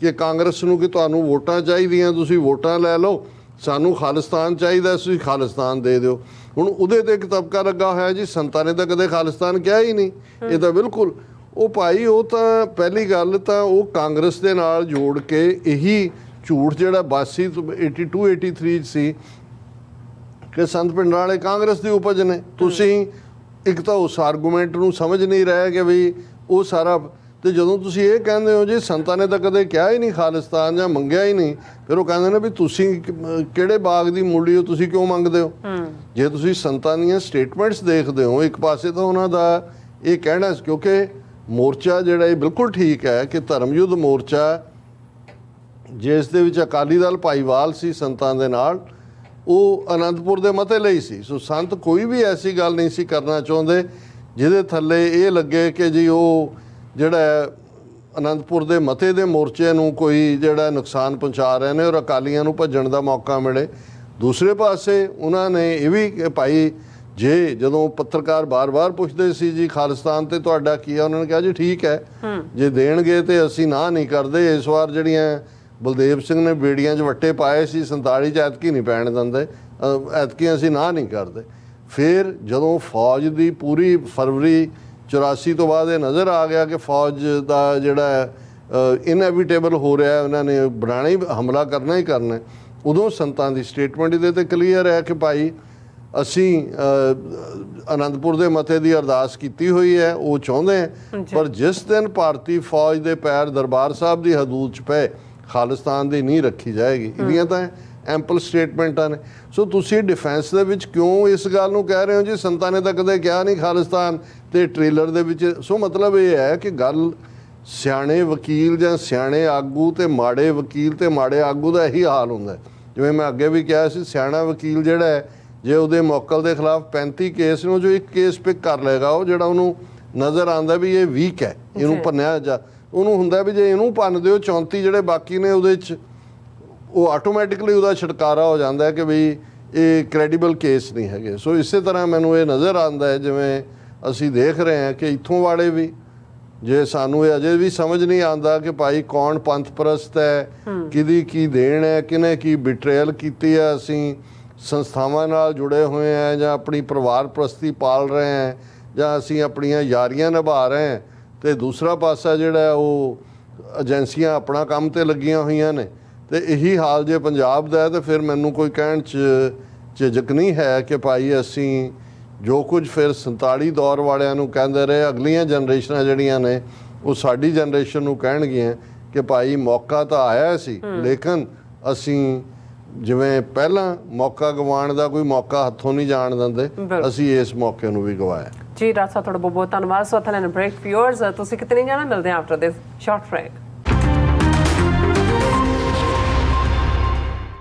ਕਿ ਕਾਂਗਰਸ ਨੂੰ ਕਿ ਤੁਹਾਨੂੰ ਵੋਟਾਂ ਚਾਹੀਦੀਆਂ, ਤੁਸੀਂ ਵੋਟਾਂ ਲੈ ਲਓ, ਸਾਨੂੰ ਖਾਲਿਸਤਾਨ ਚਾਹੀਦਾ, ਤੁਸੀਂ ਖਾਲਿਸਤਾਨ ਦੇ ਦਿਓ। ਹੁਣ ਉਹਦੇ 'ਤੇ ਇੱਕ ਤਬਕਾ ਲੱਗਾ ਹੋਇਆ ਜੀ ਸੰਤਾਂ ਨੇ ਤਾਂ ਕਦੇ ਖਾਲਿਸਤਾਨ ਕਿਹਾ ਹੀ ਨਹੀਂ। ਇਹ ਤਾਂ ਬਿਲਕੁਲ ਉਹ ਭਾਈ ਉਹ ਤਾਂ ਪਹਿਲੀ ਗੱਲ ਤਾਂ ਉਹ ਕਾਂਗਰਸ ਦੇ ਨਾਲ ਜੋੜ ਕੇ ਇਹੀ ਝੂਠ ਜਿਹੜਾ 82 ਤੋਂ 82 83 ਸੀ ਕਿ ਸੰਤ ਪਿੰਡਰਾਂ ਵਾਲੇ ਕਾਂਗਰਸ ਦੀ ਉਪਜ ਨੇ। ਤੁਸੀਂ ਇੱਕ ਤਾਂ ਉਸ ਆਰਗੂਮੈਂਟ ਨੂੰ ਸਮਝ ਨਹੀਂ ਰਹੇ ਕਿ ਵੀ ਉਹ ਸਾਰਾ, ਤੇ ਜਦੋਂ ਤੁਸੀਂ ਇਹ ਕਹਿੰਦੇ ਹੋ ਜੀ ਸੰਤਾਂ ਨੇ ਤਾਂ ਕਦੇ ਕਿਹਾ ਹੀ ਨਹੀਂ ਖਾਲਿਸਤਾਨ ਜਾਂ ਮੰਗਿਆ ਹੀ ਨਹੀਂ, ਫਿਰ ਉਹ ਕਹਿੰਦੇ ਨੇ ਵੀ ਤੁਸੀਂ ਕਿਹੜੇ ਬਾਗ ਦੀ ਮੂਲੀ ਹੋ, ਤੁਸੀਂ ਕਿਉਂ ਮੰਗਦੇ ਹੋ। ਜੇ ਤੁਸੀਂ ਸੰਤਾਂ ਦੀਆਂ ਸਟੇਟਮੈਂਟਸ ਦੇਖਦੇ ਹੋ, ਇੱਕ ਪਾਸੇ ਤਾਂ ਉਹਨਾਂ ਦਾ ਇਹ ਕਹਿਣਾ, ਕਿਉਂਕਿ ਮੋਰਚਾ ਜਿਹੜਾ ਇਹ ਬਿਲਕੁਲ ਠੀਕ ਹੈ ਕਿ ਧਰਮਯੁੱਧ ਮੋਰਚਾ ਜਿਸ ਦੇ ਵਿੱਚ ਅਕਾਲੀ ਦਲ ਭਾਈਵਾਲ ਸੀ ਸੰਤਾਂ ਦੇ ਨਾਲ, ਉਹ ਅਨੰਦਪੁਰ ਦੇ ਮਤੇ ਲਈ ਸੀ। ਸੋ ਸੰਤ ਕੋਈ ਵੀ ਐਸੀ ਗੱਲ ਨਹੀਂ ਸੀ ਕਰਨਾ ਚਾਹੁੰਦੇ ਜਿਹਦੇ ਥੱਲੇ ਇਹ ਲੱਗੇ ਕਿ ਜੀ ਉਹ ਜਿਹੜਾ ਅਨੰਦਪੁਰ ਦੇ ਮਤੇ ਦੇ ਮੋਰਚੇ ਨੂੰ ਕੋਈ ਜਿਹੜਾ ਨੁਕਸਾਨ ਪਹੁੰਚਾ ਰਹੇ ਨੇ ਔਰ ਅਕਾਲੀਆਂ ਨੂੰ ਭੱਜਣ ਦਾ ਮੌਕਾ ਮਿਲੇ। ਦੂਸਰੇ ਪਾਸੇ ਉਹਨਾਂ ਨੇ ਇਹ ਵੀ ਕਿ ਭਾਈ ਜੇ ਜਦੋਂ ਪੱਤਰਕਾਰ ਬਾਰ-ਬਾਰ ਪੁੱਛਦੇ ਸੀ ਜੀ ਖਾਲਿਸਤਾਨ ਤੇ ਤੁਹਾਡਾ ਕੀ ਹੈ, ਉਹਨਾਂ ਨੇ ਕਿਹਾ ਜੀ ਠੀਕ ਹੈ, ਜੇ ਦੇਣਗੇ ਤੇ ਅਸੀਂ ਨਾ ਨਹੀਂ ਕਰਦੇ। ਇਸ ਵਾਰ ਜਿਹੜੀਆਂ ਬਲਦੇਵ ਸਿੰਘ ਨੇ ਬੇੜੀਆਂ 'ਚ ਵੱਟੇ ਪਾਏ ਸੀ 47 'ਚ, ਐਤਕੀ ਨਹੀਂ ਪੈਣ ਦਿੰਦੇ, ਐਤਕੀ ਅਸੀਂ ਨਾ ਨਹੀਂ ਕਰਦੇ। ਫਿਰ ਜਦੋਂ ਫੌਜ ਦੀ ਪੂਰੀ ਫਰਵਰੀ 84 ਤੋਂ ਬਾਅਦ ਇਹ ਨਜ਼ਰ ਆ ਗਿਆ ਕਿ ਫੌਜ ਦਾ ਜਿਹੜਾ ਇਨਐਵਿਟੇਬਲ ਹੋ ਰਿਹਾ, ਉਹਨਾਂ ਨੇ ਬਣਾਉਣਾ ਹੀ, ਹਮਲਾ ਕਰਨਾ ਹੀ ਕਰਨਾ, ਉਦੋਂ ਸੰਤਾਂ ਦੀ ਸਟੇਟਮੈਂਟ ਇਹਦੇ 'ਤੇ ਕਲੀਅਰ ਹੈ ਕਿ ਭਾਈ ਅਸੀਂ ਅਨੰਦਪੁਰ ਦੇ ਮਤੇ ਦੀ ਅਰਦਾਸ ਕੀਤੀ ਹੋਈ ਹੈ, ਉਹ ਚਾਹੁੰਦੇ ਹਾਂ, ਪਰ ਜਿਸ ਦਿਨ ਭਾਰਤੀ ਫੌਜ ਦੇ ਪੈਰ ਦਰਬਾਰ ਸਾਹਿਬ ਦੀ ਹਦੂਦ 'ਚ ਪਏ ਖਾਲਿਸਤਾਨ ਦੀ ਨਹੀਂ ਰੱਖੀ ਜਾਏਗੀ। ਇਹਦੀਆਂ ਤਾਂ ਐਂਪਲ ਸਟੇਟਮੈਂਟਾਂ ਨੇ। ਸੋ ਤੁਸੀਂ ਡਿਫੈਂਸ ਦੇ ਵਿੱਚ ਕਿਉਂ ਇਸ ਗੱਲ ਨੂੰ ਕਹਿ ਰਹੇ ਹੋ ਜੀ ਸੰਤਾਂ ਨੇ ਤਾਂ ਕਦੇ ਕਿਹਾ ਨਹੀਂ ਖਾਲਿਸਤਾਨ ਤੇ ਟ੍ਰੇਲਰ ਦੇ ਵਿੱਚ। ਸੋ ਮਤਲਬ ਇਹ ਹੈ ਕਿ ਗੱਲ ਸਿਆਣੇ ਵਕੀਲ ਜਾਂ ਸਿਆਣੇ ਆਗੂ ਤੇ ਮਾੜੇ ਵਕੀਲ ਤੇ ਮਾੜੇ ਆਗੂ ਦਾ ਇਹੀ ਹਾਲ ਹੁੰਦਾ। ਜਿਵੇਂ ਮੈਂ ਅੱਗੇ ਵੀ ਕਿਹਾ ਸੀ, ਸਿਆਣਾ ਵਕੀਲ ਜਿਹੜਾ ਹੈ ਜੇ ਉਹਦੇ ਮੌਕਲ ਦੇ ਖਿਲਾਫ 35 ਕੇਸ ਨੂੰ ਜੋ ਇੱਕ ਕੇਸ ਪਿਕ ਕਰ ਲਏਗਾ, ਉਹ ਜਿਹੜਾ ਉਹਨੂੰ ਨਜ਼ਰ ਆਉਂਦਾ ਵੀ ਇਹ ਵੀਕ ਹੈ, ਇਹਨੂੰ ਭੰਨਿਆ ਜਾ, ਉਹਨੂੰ ਹੁੰਦਾ ਵੀ ਜੇ ਇਹਨੂੰ ਭੰਨ ਦਿਓ 34 ਜਿਹੜੇ ਬਾਕੀ ਨੇ ਉਹਦੇ 'ਚ ਉਹ ਆਟੋਮੈਟਿਕਲੀ ਉਹਦਾ ਛੁਟਕਾਰਾ ਹੋ ਜਾਂਦਾ ਹੈ ਕਿ ਵੀ ਇਹ ਕ੍ਰੈਡੀਬਲ ਕੇਸ ਨਹੀਂ ਹੈਗੇ। ਸੋ ਇਸੇ ਤਰ੍ਹਾਂ ਮੈਨੂੰ ਇਹ ਨਜ਼ਰ ਆਉਂਦਾ ਹੈ, ਜਿਵੇਂ ਅਸੀਂ ਦੇਖ ਰਹੇ ਹਾਂ ਕਿ ਇੱਥੋਂ ਵਾਲੇ ਵੀ ਜੇ ਸਾਨੂੰ ਇਹ ਅਜੇ ਵੀ ਸਮਝ ਨਹੀਂ ਆਉਂਦਾ ਕਿ ਭਾਈ ਕੌਣ ਪੰਥ ਪ੍ਰਸਤ ਹੈ, ਕਿਹਦੀ ਕੀ ਦੇਣ ਹੈ, ਕਿਹਨੇ ਕੀ ਬਿਟਰੇਲ ਕੀਤੀ ਹੈ, ਅਸੀਂ ਸੰਸਥਾਵਾਂ ਨਾਲ ਜੁੜੇ ਹੋਏ ਹਾਂ ਜਾਂ ਆਪਣੀ ਪਰਿਵਾਰ ਪ੍ਰਸਤੀ ਪਾਲ ਰਹੇ ਹਾਂ ਜਾਂ ਅਸੀਂ ਆਪਣੀਆਂ ਯਾਰੀਆਂ ਨਿਭਾ ਰਹੇ ਹਾਂ, ਤੇ ਦੂਸਰਾ ਪਾਸਾ ਜਿਹੜਾ ਉਹ ਏਜੰਸੀਆਂ ਆਪਣਾ ਕੰਮ ਤੇ ਲੱਗੀਆਂ ਹੋਈਆਂ ਨੇ। ਤੇ ਇਹੀ ਹਾਲ ਜੇ ਪੰਜਾਬ ਦਾ ਹੈ ਤਾਂ ਫਿਰ ਮੈਨੂੰ ਕੋਈ ਕਹਿਣ 'ਚ ਝਿਜਕ ਨਹੀਂ ਹੈ ਕਿ ਭਾਈ ਅਸੀਂ ਜੋ ਕੁਝ ਫਿਰ 47 ਦੌਰ ਵਾਲਿਆਂ ਨੂੰ ਕਹਿੰਦੇ ਰਹੇ, ਅਗਲੀਆਂ ਜਨਰੇਸ਼ਨਾਂ ਜਿਹੜੀਆਂ ਨੇ ਉਹ ਸਾਡੀ ਜਨਰੇਸ਼ਨ ਨੂੰ ਕਹਿਣਗੀਆਂ ਕਿ ਭਾਈ ਮੌਕਾ ਤਾਂ ਆਇਆ ਸੀ, ਲੇਕਿਨ ਅਸੀਂ ਜਿਵੇਂ ਪਹਿਲਾਂ ਮੌਕਾ ਗਵਾਉਣ ਦਾ ਕੋਈ ਮੌਕਾ ਹੱਥੋਂ ਨਹੀਂ ਜਾਣ ਦਿੰਦੇ, ਅਸੀਂ ਇਸ ਮੌਕੇ ਨੂੰ ਵੀ ਗਵਾਇਆ। ਜੀ ਰਾਜ ਸਾਹਿਬ ਤੁਹਾਡਾ ਬਹੁਤ ਬਹੁਤ ਧੰਨਵਾਦ। ਸੋ ਥੈਲੇ ਬ੍ਰੇਕ ਵਿਊਅਰਸ, ਤੁਸੀਂ ਕਿਤੇ ਨਹੀਂ ਜਾਣਾ, ਮਿਲਦੇ ਹਾਂ ਆਫਟਰ ਦਿਸ ਸ਼ਾਰਟ ਬ੍ਰੇਕ।